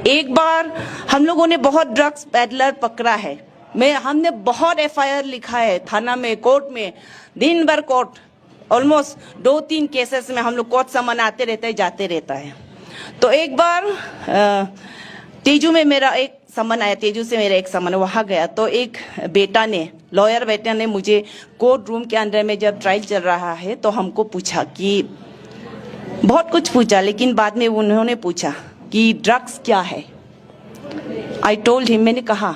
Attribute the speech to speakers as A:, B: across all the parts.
A: एक बार हम लोगों ने बहुत ड्रग्स पेडलर पकड़ा है। हमने बहुत एफआईआर लिखा है थाना में, कोर्ट में, दिन भर कोर्ट, ऑलमोस्ट 2-3 केसेस में हम लोग कोर्ट समन आते रहते हैं, जाते रहता है। तो एक बार तेजू में मेरा एक समन आया, तेजू से मेरा एक समन, वहां गया तो एक बेटा ने, लॉयर बेटा ने मुझे कोर्ट रूम के अंदर में जब ट्रायल चल रहा है तो हमको पूछा कि बहुत कुछ पूछा, लेकिन बाद में उन्होंने पूछा कि ड्रग्स क्या है। आई टोल्ड हिम, मैंने कहा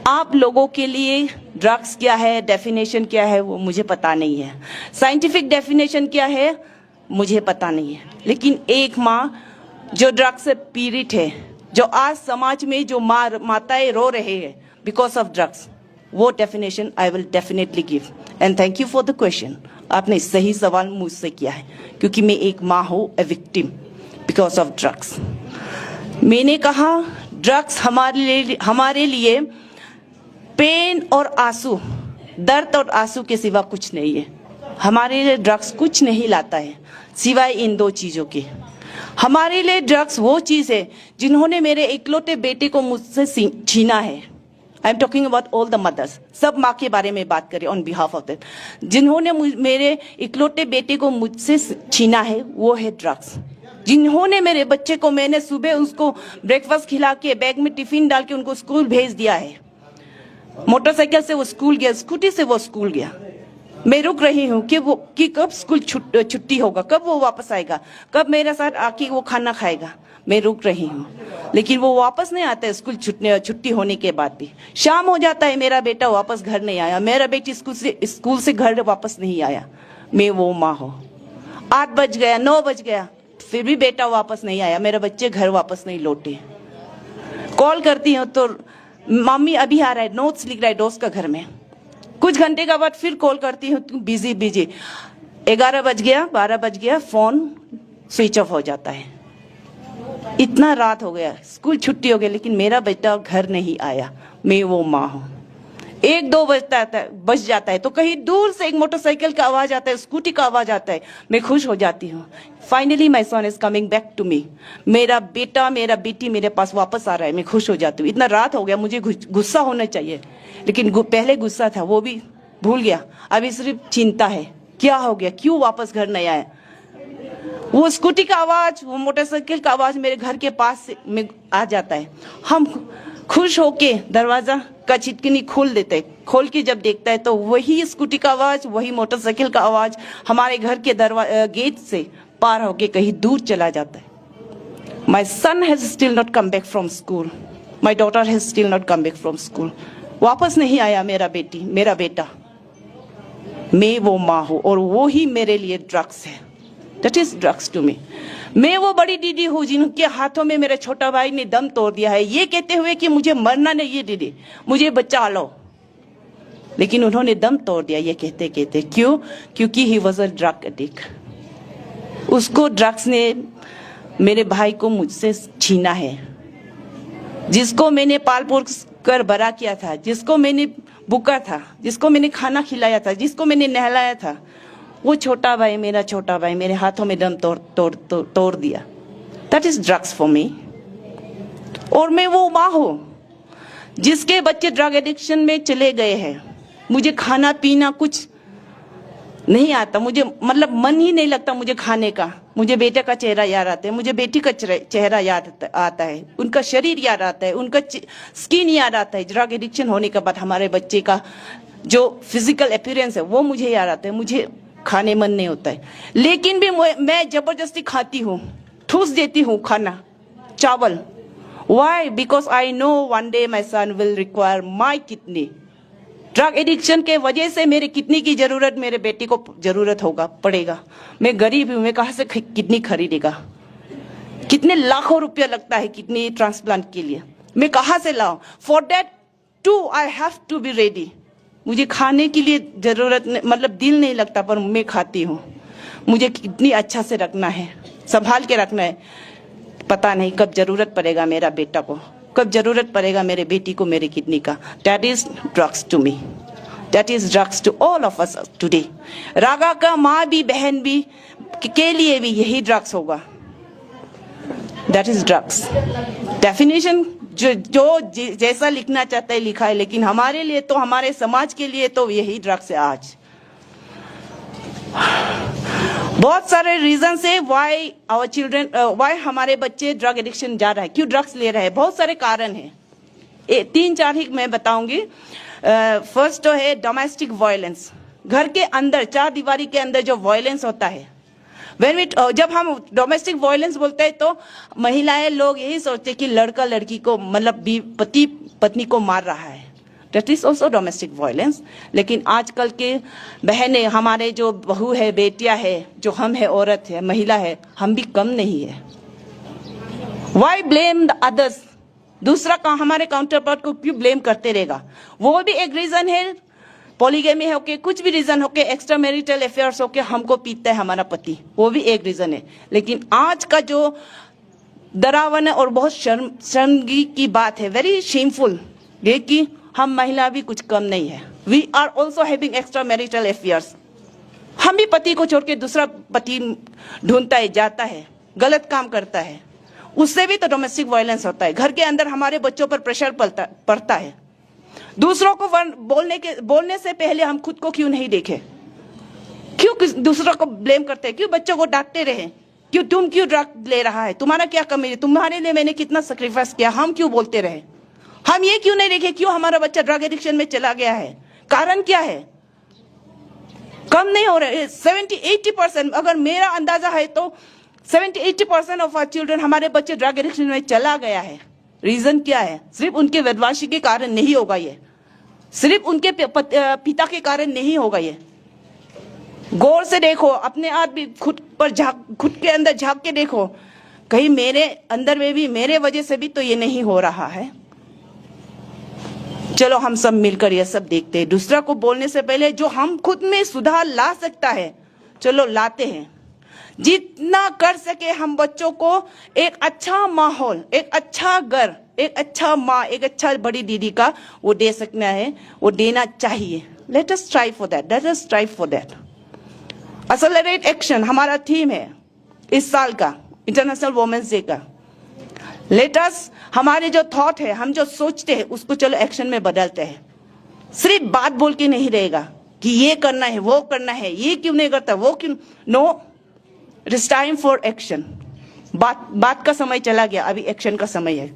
A: आप लोगों के लिए ड्रग्स क्या है, डेफिनेशन क्या है वो मुझे पता नहीं है, साइंटिफिक डेफिनेशन क्या है मुझे पता नहीं है, लेकिन एक माँ जो ड्रग्स से पीड़ित है, जो आज समाज में जो माताएं रो रहे हैं बिकॉज ऑफ ड्रग्स, वो definition I will definitely give. And thank you for the question. आपने सही सवाल मुझसे किया है, क्योंकि मैं एक माँ हूँ, a victim because of drugs. मैंने कहा ड्रग्स हमारे लिए पेन और आंसू, दर्द और आंसू के सिवा कुछ नहीं है। हमारे लिए ड्रग्स कुछ नहीं लाता है सिवाय इन 2 चीजों के। हमारे लिए ड्रग्स वो चीज है जिन्होंने मेरे इकलौते बेटे को मुझसे छीना है। I am talking about all the mothers, सब माँ के बारे में बात करें ऑन बिहाफ ऑफ दैट। जिन्होंने मेरे इकलौते बेटे को मुझसे छीना है वो है ड्रग्स। जिन्होंने मेरे बच्चे को, मैंने सुबह उसको ब्रेकफास्ट खिला के बैग में टिफिन डाल के उनको स्कूल भेज दिया है, मोटरसाइकिल से वो स्कूल गया, स्कूटी से वो स्कूल गया। मैं रुक रही हूँ कि कब स्कूल छुट्टी होगा, कब वो वापस आएगा, कब मेरे साथ आके वो खाना खाएगा। मैं रुक रही हूँ, लेकिन वो वापस नहीं आता है स्कूल छुट्टी होने के बाद भी। शाम हो जाता है, मेरा बेटा वापस घर नहीं आया, मेरा बेटी स्कूल से घर वापस नहीं आया। मैं वो माँ हूँ। 8 बज गया, 9 बज गया, फिर भी बेटा वापस नहीं आया, मेरे बच्चे घर वापस नहीं लौटे। कॉल करती हूँ तो मम्मी अभी आ रहा है, नोट्स लिख रहा है दोस्त का घर में। कुछ घंटे के बाद फिर कॉल करती हूँ, बिजी 11 बज गया, 12 बज गया, फोन स्विच ऑफ हो जाता है। इतना रात हो गया, स्कूल छुट्टी हो गई, लेकिन मेरा बेटा घर नहीं आया। मैं वो माँ हूँ। 1-2 बज जाता है तो कहीं दूर से एक मोटरसाइकिल का आवाज आता है, स्कूटी का आवाज आता है, मैं खुश हो जाती हूँ। Finally my son is coming back to me. मेरा बेटा, मेरा बेटी मेरे पास वापस आ रहा है, मैं खुश हो जाती हूँ। इतना रात हो गया, मुझे गुस्सा होना चाहिए, लेकिन पहले गुस्सा था वो भी भूल गया। अभी सिर्फ चिंता है, क्या हो गया, क्यों वापस घर नहीं आया। वो स्कूटी का आवाज, वो मोटरसाइकिल का आवाज मेरे घर के पास में आ जाता है। हम खुश होके दरवाजा का छिटकनी खोल देते हैं। खोल के जब देखता है तो वही स्कूटी का आवाज, वही मोटरसाइकिल का आवाज हमारे घर के गेट से पार होके कहीं दूर चला जाता है। My son has still not come back from school, my daughter has still not come back from school. वापस नहीं आया मेरा बेटा। मैं वो माँ हूँ और वो ही मेरे लिए ड्रग्स है। That is drugs to me. मैं वो बड़ी दीदी हूँ जिनके हाथों में मेरे छोटा भाई ने दम तोड़ दिया है, ये कहते हुए कि मुझे मरना नहीं है दीदी, मुझे बचा लो, लेकिन उन्होंने दम तोड़ दिया ये कहते कहते। क्यों? क्योंकि he was a drug addict. उसको ड्रग्स ने मेरे भाई को मुझसे छीना है। जिसको मैंने पाल पोस कर बड़ा किया था, जिसको मैंने बुका था, जिसको मैंने खाना खिलाया था, जिसको मैंने नहलाया था, वो छोटा भाई, मेरा छोटा भाई मेरे हाथों में दम तोड़ दिया। That is drugs for me. और मैं वो माँ हूँ जिसके बच्चे ड्रग एडिक्शन में चले गए हैं। मुझे खाना पीना कुछ नहीं आता, मुझे मतलब मन ही नहीं लगता मुझे खाने का। मुझे बेटे का चेहरा याद आता है, मुझे बेटी का चेहरा याद आता है, उनका शरीर याद आता है, उनका स्किन याद आता है। ड्रग एडिक्शन होने के बाद हमारे बच्चे का जो फिजिकल अपीयरेंस है वो मुझे याद आता है। मुझे खाने मन नहीं होता है, लेकिन भी मैं जबरदस्ती खाती हूँ, ठूस देती हूँ खाना, चावल। Why? Because I know one day my son will require my kidney. Drug addiction के वजह से मेरे किडनी की जरूरत मेरे बेटे को जरूरत पड़ेगा। मैं गरीब हूँ, मैं कहाँ से किडनी खरीदेगा? कितने लाखों रुपया लगता है किडनी ट्रांसप्लांट के लिए, मैं कहाँ से लाऊं? For that too I have to be ready. मुझे खाने के लिए जरूरत मतलब दिल नहीं लगता, पर मैं खाती हूँ। मुझे किडनी अच्छा से रखना है, संभाल के रखना है। पता नहीं कब जरूरत पड़ेगा मेरा बेटा को, कब जरूरत पड़ेगा मेरे बेटी को मेरी किडनी का। That is drugs to me, that is drugs to all of us today. Raga का माँ भी, बहन भी के लिए भी यही ड्रग्स होगा। That is drugs. डेफिनेशन जो जैसा लिखना चाहता है लिखा है, लेकिन हमारे लिए तो, हमारे समाज के लिए तो यही ड्रग्स है आज। बहुत सारे रीजन है व्हाई आवर चिल्ड्रन, व्हाई हमारे बच्चे ड्रग एडिक्शन जा रहा है, क्यों ड्रग्स ले रहे हैं। बहुत सारे कारण हैं, 3-4 ही मैं बताऊंगी। फर्स्ट तो है डोमेस्टिक वायलेंस। घर के अंदर, 4 दीवारी के अंदर जो वायलेंस होता है, जब हम डोमेस्टिक वायलेंस बोलते हैं तो महिलाएं लोग यही सोचते हैं कि लड़का लड़की को, मतलब पति पत्नी को मार रहा है, that is also domestic violence. लेकिन आजकल के बहनें, हमारे जो बहू है, बेटियां है, जो हम है, औरत है, महिला है, हम भी कम नहीं है। वाई ब्लेम द अदर्स, दूसरा का हमारे काउंटर पार्ट को क्यों ब्लेम करते रहेगा। वो भी एक रीजन है, पॉलीगेमी है ओके, कुछ भी रीजन हो के, एक्स्ट्रा मैरिटल अफेयर्स हो के हमको पीता है हमारा पति, वो भी एक रीजन है। लेकिन आज का जो डरावन है और बहुत शर्मगी की बात है, वेरी शेमफुल, ये कि हम महिला भी कुछ कम नहीं है। We are also having extra marital affairs. हम भी पति को छोड़ के दूसरा पति ढूंढता है, जाता है, गलत काम करता है, उससे भी तो डोमेस्टिक वायलेंस होता है। घर के अंदर हमारे बच्चों पर प्रेशर पड़ता है। दूसरों को बोलने से पहले हम खुद को क्यों नहीं देखें, क्यों दूसरों को ब्लेम करते हैं, क्यों बच्चों को डांटते रहे, क्यों तुम क्यों ड्रग ले रहा है, तुम्हारा क्या कमी है, तुम्हारे लिए मैंने कितना सेक्रीफाइस किया, हम क्यों बोलते रहे। हम ये क्यों नहीं देखे क्यों हमारा बच्चा ड्रग एडिक्शन में चला गया है, कारण क्या है। कम नहीं हो रहे, 70-80%, अगर मेरा अंदाजा है तो 70-80% ऑफ आवर चिल्ड्रन, हमारे बच्चे ड्रग एडिक्शन में चला गया है। रीजन क्या है, सिर्फ उनके बदमाशी के कारण नहीं होगा, ये सिर्फ उनके पिता के कारण नहीं होगा। ये गौर से देखो, अपने आप भी खुद के अंदर झांक के देखो, कहीं मेरे अंदर में भी, मेरे वजह से भी तो ये नहीं हो रहा है। चलो हम सब मिलकर ये सब देखते हैं। दूसरा को बोलने से पहले जो हम खुद में सुधार ला सकता है, चलो लाते हैं। जितना कर सके हम बच्चों को एक अच्छा माहौल, एक अच्छा घर, एक अच्छा माँ, एक अच्छा बड़ी दीदी का वो दे सकना है, वो देना चाहिए। Let us try for that, let us try for that. Accelerate action हमारा थीम है इस साल का, इंटरनेशनल वुमेन्स डे का। लेट अस, हमारे जो थॉट है, हम जो सोचते हैं, उसको चलो एक्शन में बदलते हैं। सिर्फ बात बोल के नहीं रहेगा कि ये करना है, वो करना है, ये क्यों नहीं करता, वो क्यों, no, it is time for action. बात का समय चला गया, अभी एक्शन का समय है।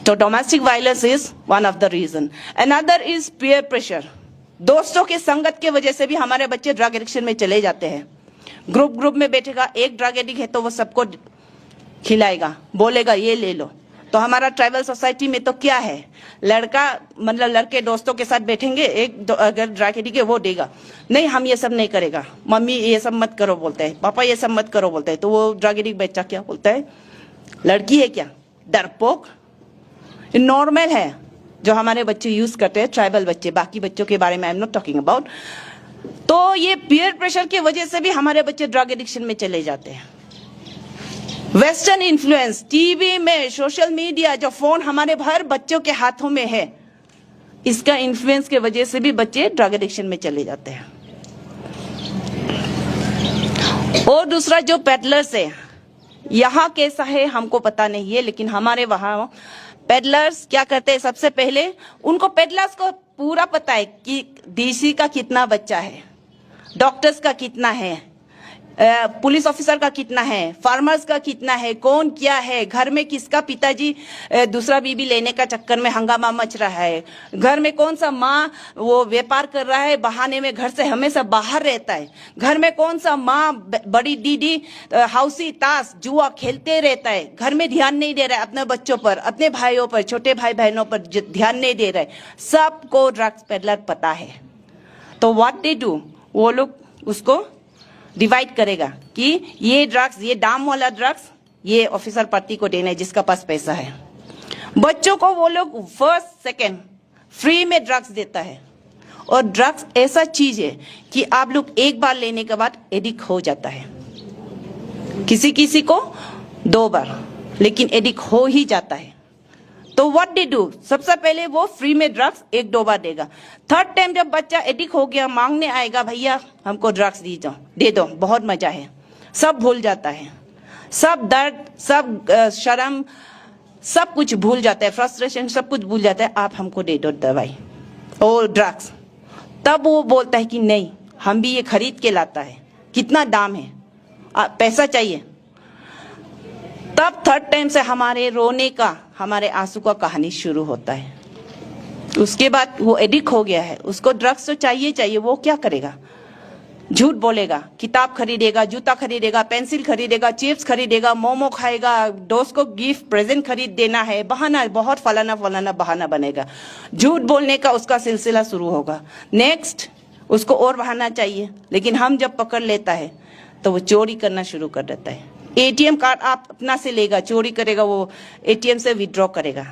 A: तो domestic violence is one of the reason. Another is peer pressure. दोस्तों के संगत के वजह से भी हमारे बच्चे ड्रग एडिक्शन में चले जाते हैं। ग्रुप में बैठेगा, एक ड्रग एडिक्ट है तो वो सबको खिलाएगा, बोलेगा ये ले लो। तो हमारा ट्राइबल सोसाइटी में तो क्या है, लड़का मतलब लड़के दोस्तों के साथ बैठेंगे, एक अगर ड्रग एडिक्ट है वो देगा, नहीं हम ये सब नहीं करेगा, मम्मी ये सब मत करो बोलता है, पापा ये सब मत करो बोलता है। तो वो ड्रग एडिक्ट बच्चा क्या बोलता है, लड़की है क्या, डरपोक। नॉर्मल है जो हमारे बच्चे यूज करते हैं, ट्राइबल बच्चे, बाकी बच्चों के बारे में I am not talking about. तो ये पीयर प्रेशर की वजह से भी हमारे बच्चे ड्रग एडिक्शन में चले जाते हैं। वेस्टर्न इन्फ्लुएंस, टीवी में, सोशल मीडिया, जो फोन हमारे हर बच्चों के हाथों में है, इसका इन्फ्लुएंस के वजह से भी बच्चे ड्रग एडिक्शन में चले जाते हैं। और दूसरा जो पेडलर्स है, यहाँ कैसा है हमको पता नहीं है, लेकिन हमारे वहां पेडलर्स क्या करते हैं, सबसे पहले उनको, पेडलर्स को पूरा पता है कि डीसी का कितना बच्चा है, डॉक्टर्स का कितना है, पुलिस ऑफिसर का कितना है, फार्मर्स का कितना है, कौन क्या है, घर में किसका पिताजी दूसरा बीबी लेने का चक्कर में हंगामा मच रहा है, घर में कौन सा माँ वो व्यापार कर रहा है, बहाने में घर से हमेशा बाहर रहता है, घर में कौन सा माँ बड़ी दीदी हाउसी ताश जुआ खेलते रहता है, घर में ध्यान नहीं दे रहा है अपने बच्चों पर, अपने भाइयों पर, छोटे भाई बहनों पर ध्यान नहीं दे रहा है। सबको ड्रग्स पेडलर पता है। तो व्हाट दे डू, वो लोग उसको डिवाइड करेगा कि ये ड्रग्स, ये दाम वाला ड्रग्स ये ऑफिसर पार्टी को देना है जिसका पास पैसा है। बच्चों को वो लोग फर्स्ट सेकंड फ्री में ड्रग्स देता है। और ड्रग्स ऐसा चीज है कि आप लोग एक बार लेने के बाद एडिक्ट हो जाता है, किसी किसी को 2 बार, लेकिन एडिक्ट हो ही जाता है। तो व्हाट दे डू, सबसे पहले वो फ्री में ड्रग्स 1-2 बार देगा। थर्ड टाइम जब बच्चा एडिक्ट हो गया, मांगने आएगा, भैया हमको ड्रग्स दे दो, बहुत मजा है, सब भूल जाता है। सब दर्द, सब शर्म, सब कुछ भूल जाता है, फ्रस्ट्रेशन सब कुछ भूल जाता है। आप हमको दे दो दवाई और ड्रग्स। तब वो बोलता है कि नहीं, हम भी ये खरीद के लाता है, कितना दाम है, पैसा चाहिए। तब थर्ड टाइम से हमारे रोने का, हमारे आंसू का कहानी शुरू होता है। उसके बाद वो एडिक्ट हो गया है, उसको ड्रग्स तो चाहिए, वो क्या करेगा? झूठ बोलेगा, किताब खरीदेगा, जूता खरीदेगा, पेंसिल खरीदेगा, चिप्स खरीदेगा, मोमो खाएगा, दोस्त को गिफ्ट प्रेजेंट खरीद देना है, बहाना, बहुत फलाना बहाना बनेगा। झूठ बोलने का उसका सिलसिला शुरू होगा। नेक्स्ट उसको और बहाना चाहिए, लेकिन हम जब पकड़ लेता है तो वो चोरी करना शुरू कर देता है। एटीएम कार्ड आप अपना से लेगा, चोरी करेगा, वो एटीएम से विड्रॉ करेगा।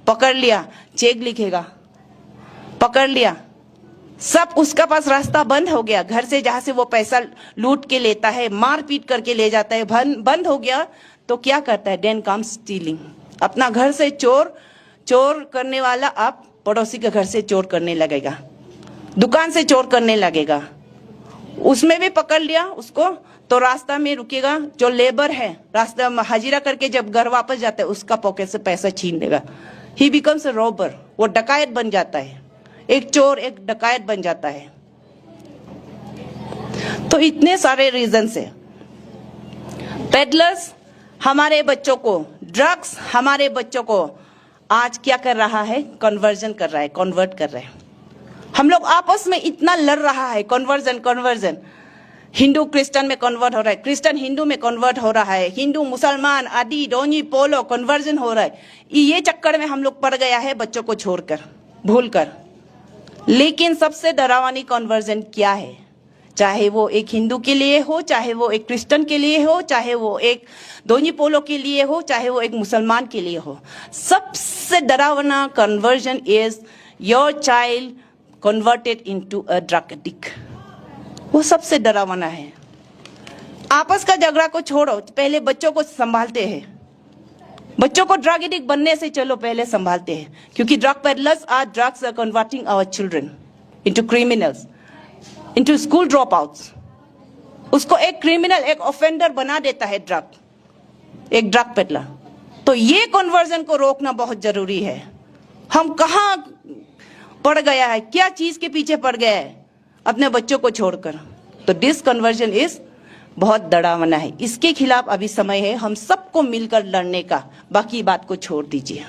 A: पकड़ लिया, चेक लिखेगा, पकड़ लिया, सब उसका पास रास्ता बंद हो गया। घर से जहां से वो पैसा लूट के लेता है, मार पीट करके ले जाता है, बंद हो गया तो क्या करता है? Then come stealing. अपना घर से चोर करने वाला आप पड़ोसी के घर से चोर करने लगेगा, दुकान से चोर करने लगेगा। उसमें भी पकड़ लिया उसको तो रास्ता में रुकेगा, जो लेबर है रास्ता में हाजिरा करके जब घर वापस जाता है उसका पॉकेट से पैसा छीन लेगा। ही बिकम्स अ रॉबर, वो डकायत बन जाता है, एक चोर, एक डकायत बन जाता है। तो इतने सारे रीजन से पेडलर्स हमारे बच्चों को, ड्रग्स हमारे बच्चों को आज क्या कर रहा है? कन्वर्जन कर रहा है, कन्वर्ट कर रहा है। हम लोग आपस में इतना लड़ रहा है, कन्वर्जन। हिंदू क्रिश्चियन में कन्वर्ट हो रहा है, क्रिश्चियन हिंदू में कन्वर्ट हो रहा है, हिंदू मुसलमान, आदि डोनी पोलो कन्वर्जन हो रहा है। ये चक्कर में हम लोग पड़ गया है, बच्चों को छोड़कर, भूलकर। लेकिन सबसे डरावनी कन्वर्जन क्या है? चाहे वो एक हिंदू के लिए हो, चाहे वो एक क्रिश्चियन के लिए हो, चाहे वो एक दोनी पोलो के लिए हो, चाहे वो एक मुसलमान के लिए हो, सबसे डरावना conversion is your child converted into a drug addict. वो सबसे डरावना है। आपस का झगड़ा को छोड़ो, पहले बच्चों को संभालते हैं। बच्चों को ड्रग एडिक्ट बनने से चलो पहले संभालते हैं, क्योंकि drug peddlers are drugs are converting our children into criminals, into school dropouts. उसको एक क्रिमिनल, एक ऑफेंडर बना देता है एक ड्रग पेडलर। तो ये कन्वर्जन को रोकना बहुत जरूरी है। हम कहाँ पड़ गया है, क्या चीज के पीछे पड़ गया है अपने बच्चों को छोड़कर? तो डिस कन्वर्जन इज बहुत डरावना है। इसके खिलाफ अभी समय है हम सबको मिलकर लड़ने का, बाकी बात को छोड़ दीजिए।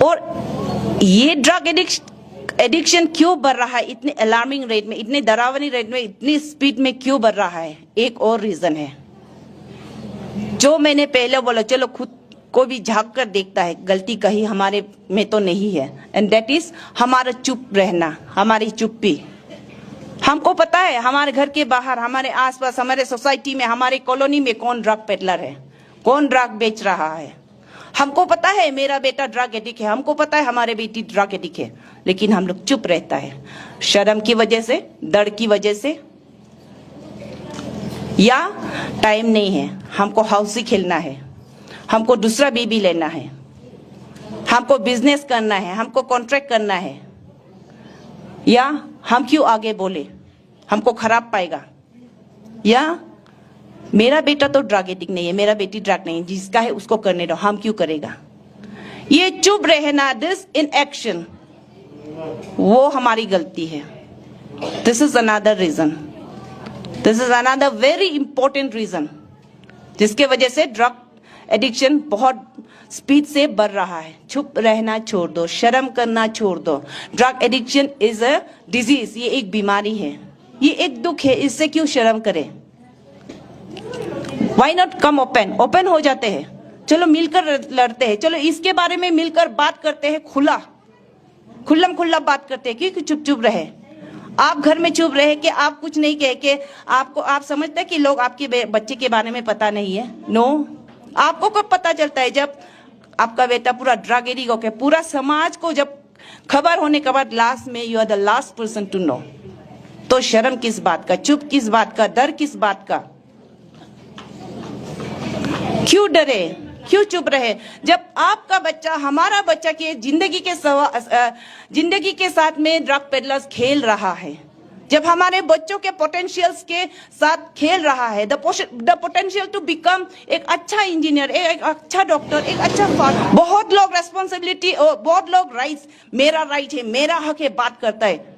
A: और ये ड्रग एडिक्शन क्यों बढ़ रहा है इतने अलार्मिंग रेट में, इतने डरावनी रेट में, इतनी स्पीड में क्यों बढ़ रहा है? एक और रीजन है जो मैंने पहले बोला, चलो खुद को भी झांक कर देखता है, गलती कहीं हमारे में तो नहीं है, एंड दैट इज हमारा चुप रहना, हमारी चुप्पी। हमको पता है हमारे घर के बाहर, हमारे आसपास, हमारे सोसाइटी में, हमारे कॉलोनी में कौन ड्रग पेडलर है, कौन ड्रग बेच रहा है। हमको पता है मेरा बेटा ड्रग एडिक्ट है, हमको पता है हमारे बेटी ड्रग एडिक्ट है, लेकिन हम लोग चुप रहता है, शर्म की वजह से, डर की वजह से, या टाइम नहीं है, हमको हाउसी खेलना है, हमको दूसरा बीबी लेना है, हमको बिजनेस करना है, हमको कॉन्ट्रैक्ट करना है, या हम क्यों आगे बोले, हमको खराब पाएगा, या मेरा बेटा तो ड्रग एडिक्ट नहीं है, मेरा बेटी ड्रग नहीं है, जिसका है उसको करने दो, हम क्यों करेगा। ये चुप रहना, दिस इन एक्शन, वो हमारी गलती है। This is another reason, this is another very important reason जिसके वजह से ड्रग एडिक्शन बहुत स्पीड से बढ़ रहा है। चुप रहना छोड़ दो, शर्म करना छोड़ दो। Drug addiction is a disease, ये एक बीमारी है, ये एक दुख है, इससे क्यों शर्म करें। Why not come ओपन हो जाते हैं, चलो मिलकर लड़ते हैं, चलो इसके बारे में मिलकर बात करते हैं, खुल्लम खुल्ला बात करते हैं। क्यों चुप चुप रहे? आप घर में चुप रहे कि आप कुछ नहीं कह के आपको, आप समझते हैं कि लोग आपके बच्चे के बारे में पता नहीं है। नो, आपको कब पता चलता है? जब आपका बेटा पूरा ड्रग एडिक्ट होकर, पूरा समाज को जब खबर होने के बाद लास्ट में you are the last person to know. तो शर्म किस बात का, चुप किस बात का, डर किस बात का? क्यों डरे, क्यों चुप रहे? जब आपका बच्चा, हमारा बच्चा की जिंदगी के साथ में ड्रग पेडलर्स खेल रहा है, जब हमारे बच्चों के पोटेंशियल्स के साथ खेल रहा है, द पोटेंशियल टू बिकम एक अच्छा इंजीनियर, एक अच्छा डॉक्टर, एक अच्छा फादर। बहुत लोग रेस्पॉन्सिबिलिटी, बहुत लोग राइट्स, मेरा राइट है, मेरा हक है बात करता है।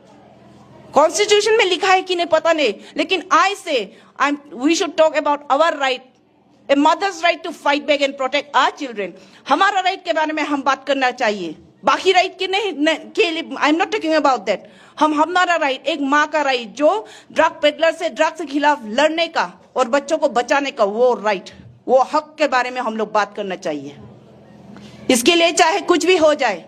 A: कॉन्स्टिट्यूशन में लिखा है कि नहीं पता नहीं, लेकिन I say we should talk about our right, a mother's right to fight back and protect our children. हमारा राइट के बारे में हम बात करना चाहिए, बाकी राइट के नहीं के लिए I am not talking about that. हमारा राइट, एक माँ का राइट जो ड्रग पेडलर से, ड्रग के खिलाफ लड़ने का और बच्चों को बचाने का, वो राइट, वो हक के बारे में हम लोग बात करना चाहिए। इसके लिए चाहे कुछ भी हो जाए,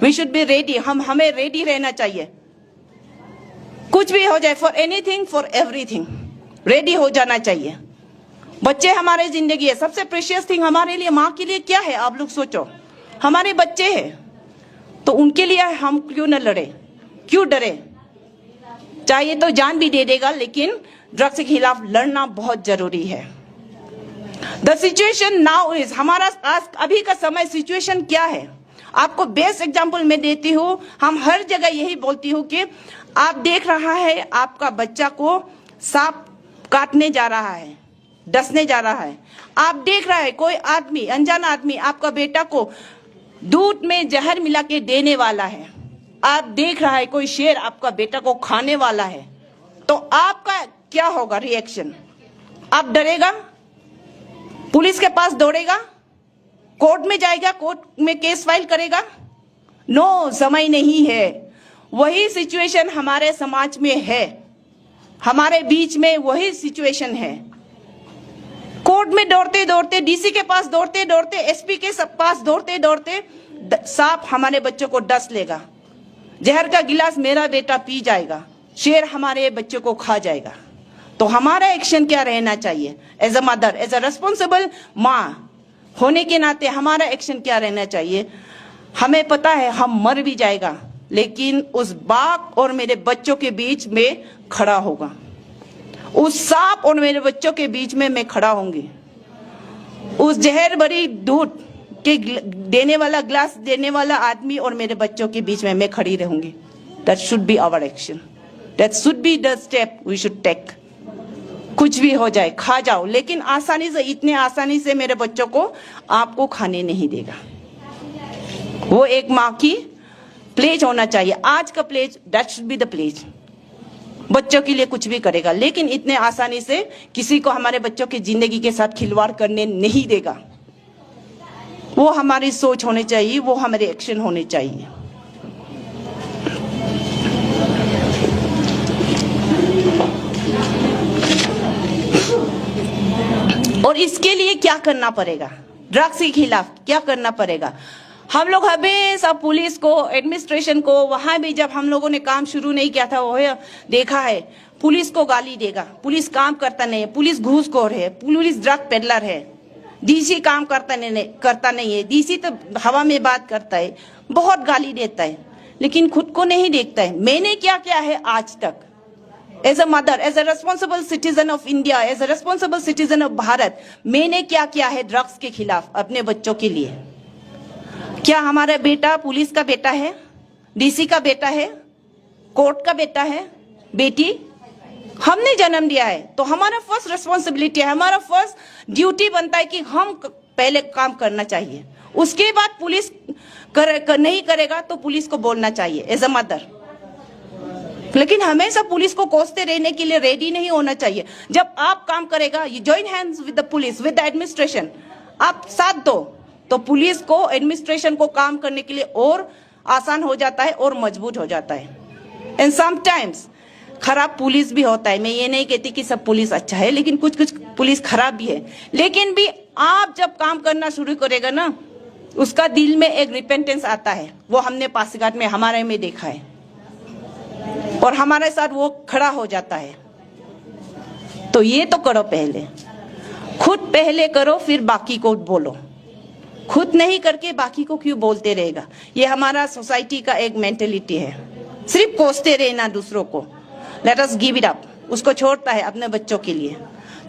A: वी शुड बी रेडी, हमें रेडी रहना चाहिए। कुछ भी हो जाए, for anything for everything ready हो जाना चाहिए। बच्चे हमारे जिंदगी है, सबसे प्रेशियस थिंग हमारे लिए, माँ के लिए क्या है आप लोग सोचो। हमारे बच्चे हैं तो उनके लिए हम क्यों न लड़े, क्यों डरे। चाहिए तो जान भी दे देगा, लेकिन ड्रग्स के खिलाफ लड़ना बहुत जरूरी है। द सिचुएशन नाउ इज, हमारा आज अभी का समय सिचुएशन क्या है, आपको बेस्ट एग्जांपल मैं देती हूँ। हम हर जगह यही बोलती हूँ कि आप देख रहा है आपका बच्चा को सांप काटने जा रहा है, डसने जा रहा है। आप देख रहा है कोई आदमी, अनजाना आदमी आपका बेटा को दूध में जहर मिला के देने वाला है। आप देख रहा है कोई शेर आपका बेटा को खाने वाला है, तो आपका क्या होगा रिएक्शन? आप डरेगा, पुलिस के पास दौड़ेगा, कोर्ट में जाएगा, कोर्ट में केस फाइल करेगा? नो, समय नहीं है। वही सिचुएशन हमारे समाज में है, हमारे बीच में वही सिचुएशन है। कोर्ट में दौड़ते दौड़ते, डीसी के पास दौड़ते दौड़ते, एसपी के पास दौड़ते दौड़ते सांप हमारे बच्चों को डस लेगा, जहर का गिलास मेरा बेटा पी जाएगा, शेर हमारे बच्चों को खा जाएगा। तो हमारा एक्शन क्या रहना चाहिए? As a mother, as a responsible माँ होने के नाते हमारा एक्शन क्या रहना चाहिए? हमें पता है हम मर भी जाएगा, लेकिन उस बाघ और मेरे बच्चों के बीच में खड़ा होगा, उस सांप और मेरे बच्चों के बीच में मैं खड़ा होंगी, उस जहर भरी दूध के देने वाला, ग्लास देने वाला आदमी और मेरे बच्चों के बीच में मैं खड़ी रहूंगी। That should be our action, that should be the step we should take. कुछ भी हो जाए, खा जाओ, लेकिन आसानी से, इतने आसानी से मेरे बच्चों को आपको खाने नहीं देगा। वो एक माँ की प्लेज होना चाहिए, आज का pledge, that should be the pledge. बच्चों के लिए कुछ भी करेगा, लेकिन इतने आसानी से किसी को हमारे बच्चों की जिंदगी के साथ खिलवाड़ करने नहीं देगा। वो हमारी सोच होनी चाहिए, वो हमारे एक्शन होने चाहिए। और इसके लिए क्या करना पड़ेगा? ड्रग्स के खिलाफ क्या करना पड़ेगा? हम लोग हमेशा पुलिस को, एडमिनिस्ट्रेशन को, वहां भी जब हम लोगों ने काम शुरू नहीं किया था, वो देखा है पुलिस को गाली देगा, पुलिस काम करता नहीं है, पुलिस घूसखोर है, पुलिस ड्रग पेडलर है, डीसी काम करता नहीं है, डीसी तो हवा में बात करता है, बहुत गाली देता है, लेकिन खुद को नहीं देखता है। मैंने क्या किया है आज तक as a mother, as a responsible citizen of India, as a responsible citizen of Bharat, मैंने क्या किया है ड्रग्स के खिलाफ अपने बच्चों के लिए? क्या हमारा बेटा पुलिस का बेटा है, डीसी का बेटा है, कोर्ट का बेटा है, बेटी? हमने जन्म दिया है, तो हमारा फर्स्ट रिस्पॉन्सिबिलिटी है, हमारा फर्स्ट ड्यूटी बनता है कि हम पहले काम करना चाहिए। उसके बाद पुलिस नहीं करेगा तो पुलिस को बोलना चाहिए एज अ मदर, लेकिन हमेशा पुलिस को कोसते रहने के लिए रेडी नहीं होना चाहिए। जब आप काम करेगा, you join hands with the police, with the administration, आप साथ दो, तो पुलिस को, एडमिनिस्ट्रेशन को काम करने के लिए और आसान हो जाता है और मजबूत हो जाता है। एंड समटाइम्स खराब पुलिस भी होता है, मैं ये नहीं कहती कि सब पुलिस अच्छा है, लेकिन कुछ कुछ पुलिस खराब भी है। लेकिन भी आप जब काम करना शुरू करेगा ना, उसका दिल में एक रिपेंटेंस आता है, वो हमने पासीघाट में हमारे में देखा है, और हमारे साथ वो खड़ा हो जाता है। तो ये तो करो पहले, खुद पहले करो, फिर बाकी को बोलो। खुद नहीं करके बाकी को क्यों बोलते रहेगा? ये हमारा सोसाइटी का एक मेंटेलिटी है, सिर्फ कोसते रहना दूसरों को। Let us give it up. उसको छोड़ता है अपने बच्चों के लिए,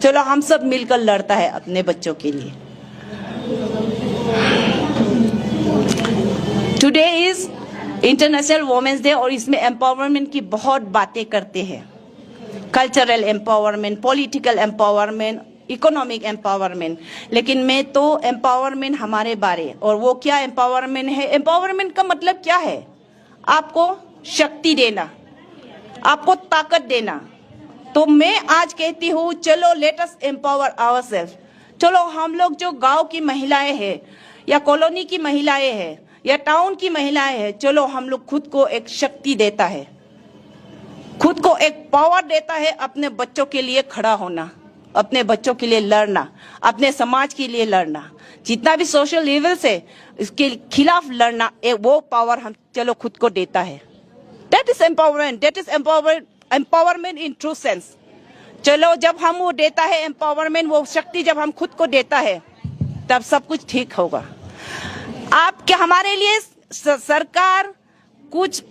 A: चलो हम सब मिलकर लड़ता है अपने बच्चों के लिए। Today is International Women's Day और इसमें एम्पावरमेंट की बहुत बातें करते हैं, cultural empowerment, political empowerment, economic empowerment, लेकिन मैं तो एम्पावरमेंट हमारे बारे, और वो क्या एम्पावरमेंट है? एम्पावरमेंट का मतलब क्या है? आपको शक्ति देना, आपको ताकत देना। तो मैं आज कहती हूँ चलो लेट अस एम्पावर आवरसेल्फ। चलो हम लोग जो गांव की महिलाएं हैं या कॉलोनी की महिलाएं हैं या टाउन की महिलाएं हैं, चलो हम लोग खुद को एक शक्ति देता है, खुद को एक पावर देता है अपने बच्चों के लिए खड़ा होना, अपने बच्चों के लिए लड़ना, अपने समाज के लिए लड़ना, जितना भी सोशल इविल्स है इसके खिलाफ लड़ना, वो पावर हम चलो खुद को देता है। That is empowerment, that is empowerment in true sense. चलो जब हम वो देता है एम्पावरमेंट, वो शक्ति जब हम खुद को देता है तब सब कुछ ठीक होगा। आपके हमारे लिए सरकार कुछ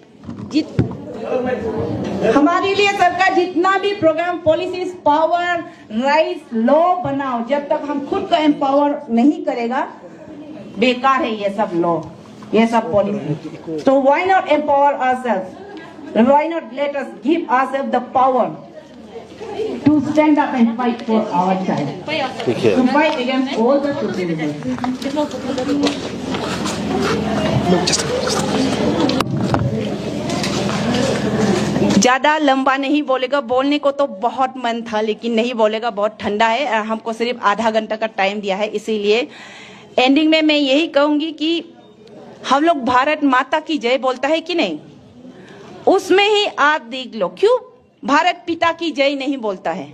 A: हमारे लिए सरकार जितना भी programme, policies, power, rights, law बनाओ, जब तक हम खुद को एम्पावर नहीं करेगा बेकार है ये सब लॉ, ये सब पॉलिसी। तो why not empower ourselves, why not let us give ourselves the power to stand up and fight for our child, to fight against all the social evils. ज्यादा लंबा नहीं बोलेगा, बोलने को तो बहुत मन था लेकिन नहीं बोलेगा, बहुत ठंडा है, हमको सिर्फ आधा घंटा का टाइम दिया है। इसीलिए एंडिंग में मैं यही कहूंगी कि हम लोग भारत माता की जय बोलता है कि नहीं, उसमें ही आप देख लो क्यों भारत पिता की जय नहीं बोलता है।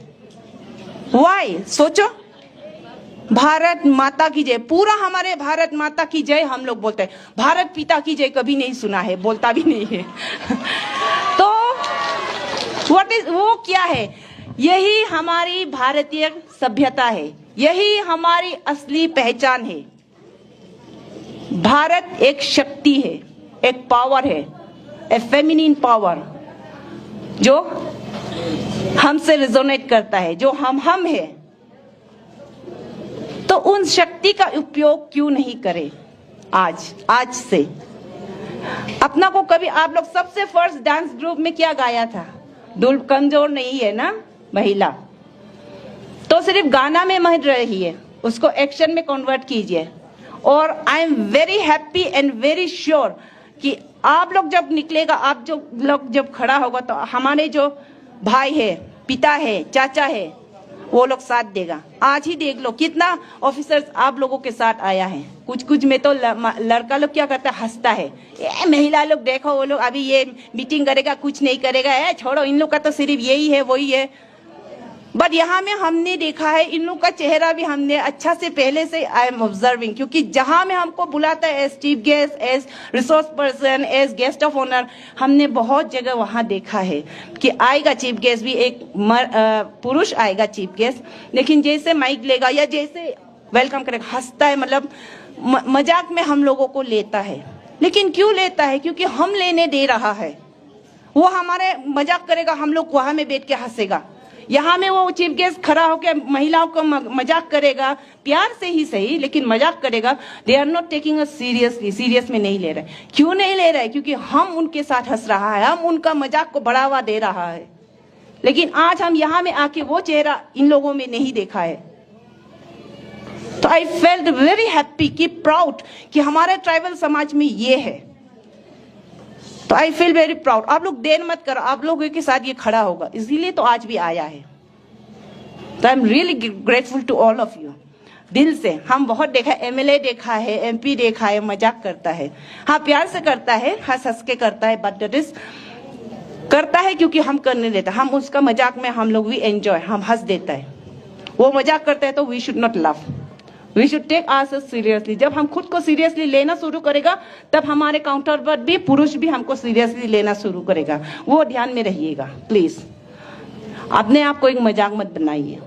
A: वाई? सोचो, भारत माता की जय, पूरा हमारे भारत माता की जय हम लोग बोलते हैं, भारत पिता की जय कभी नहीं सुना है, बोलता भी नहीं है। तो व्हाट इज, वो क्या है? यही हमारी भारतीय सभ्यता है, यही हमारी असली पहचान है। भारत एक शक्ति है, एक पावर है, ए फेमिनिन पावर जो हमसे रिजोनेट करता है, जो हम है। तो उन शक्ति का उपयोग क्यों नहीं करें आज से? अपना को कभी आप लोग सबसे फर्स्ट डांस ग्रुप में क्या गाया था? डुल कमजोर नहीं है ना महिला, तो सिर्फ गाना में मत रहिए, उसको एक्शन में कन्वर्ट कीजिए। और I am very happy and very sure कि आप लोग जब निकलेगा, आप जो लोग जब खड़ा होगा, तो हमारे जो भाई है, पिता है, चाचा है, वो लोग साथ देगा। आज ही देख लो कितना ऑफिसर्स आप लोगों के साथ आया है। कुछ में तो लड़का लोग क्या करता है, हंसता है, ये महिला लोग देखो, वो लोग अभी ये मीटिंग करेगा, कुछ नहीं करेगा, छोड़ो, इन लोग का तो सिर्फ यही है, वही है। बट यहाँ में हमने देखा है, इन लोग का चेहरा भी हमने अच्छा से पहले से आई एम ऑब्जर्विंग, क्योंकि जहां में हमको बुलाता है as chief guest, as resource person, as guest of honour, हमने बहुत जगह वहां देखा है कि आएगा चीफ गेस्ट भी, एक पुरुष आएगा चीफ गेस्ट, लेकिन जैसे माइक लेगा या जैसे वेलकम करेगा हंसता है, मतलब मजाक में हम लोगों को लेता है। लेकिन क्यों लेता है? क्योंकि हम लेने दे रहा है। वो हमारे मजाक करेगा, हम लोग वहां में बैठ के हंसेगा। यहाँ में वो चीफ गेस्ट खड़ा होकर महिलाओं को मजाक करेगा, प्यार से ही सही, लेकिन मजाक करेगा। They are not taking us seriously, serious में नहीं ले रहे। क्यों नहीं ले रहे? क्योंकि हम उनके साथ हंस रहा है, हम उनका मजाक को बढ़ावा दे रहा है। लेकिन आज हम यहाँ में आके वो चेहरा इन लोगों में नहीं देखा है। तो आई फेल्ट वेरी हैप्पी कि प्राउड कि हमारे ट्राइबल समाज में ये है। तो आई फील वेरी प्राउड। आप लोग देर मत करो, आप लोगों के साथ ये खड़ा होगा, इसीलिए तो आज भी आया है। तो I am really grateful to all of you, दिल से। हम बहुत देखा, एमएलए देखा है, एमपी देखा है, मजाक करता है, हाँ प्यार से करता है, हंस हंस के करता है, बट दैट इज करता है क्योंकि हम करने देता, हम उसका मजाक में हम लोग भी एंजॉय, हम हंस देता है। वो मजाक करता है तो we should not love, we should take ourselves seriously. जब हम खुद को सीरियसली लेना शुरू करेगा, तब हमारे काउंटरपार्ट भी, पुरुष भी हमको सीरियसली लेना शुरू करेगा। वो ध्यान में रहिएगा प्लीज, अपने आप को एक मजाक मत बनाइए।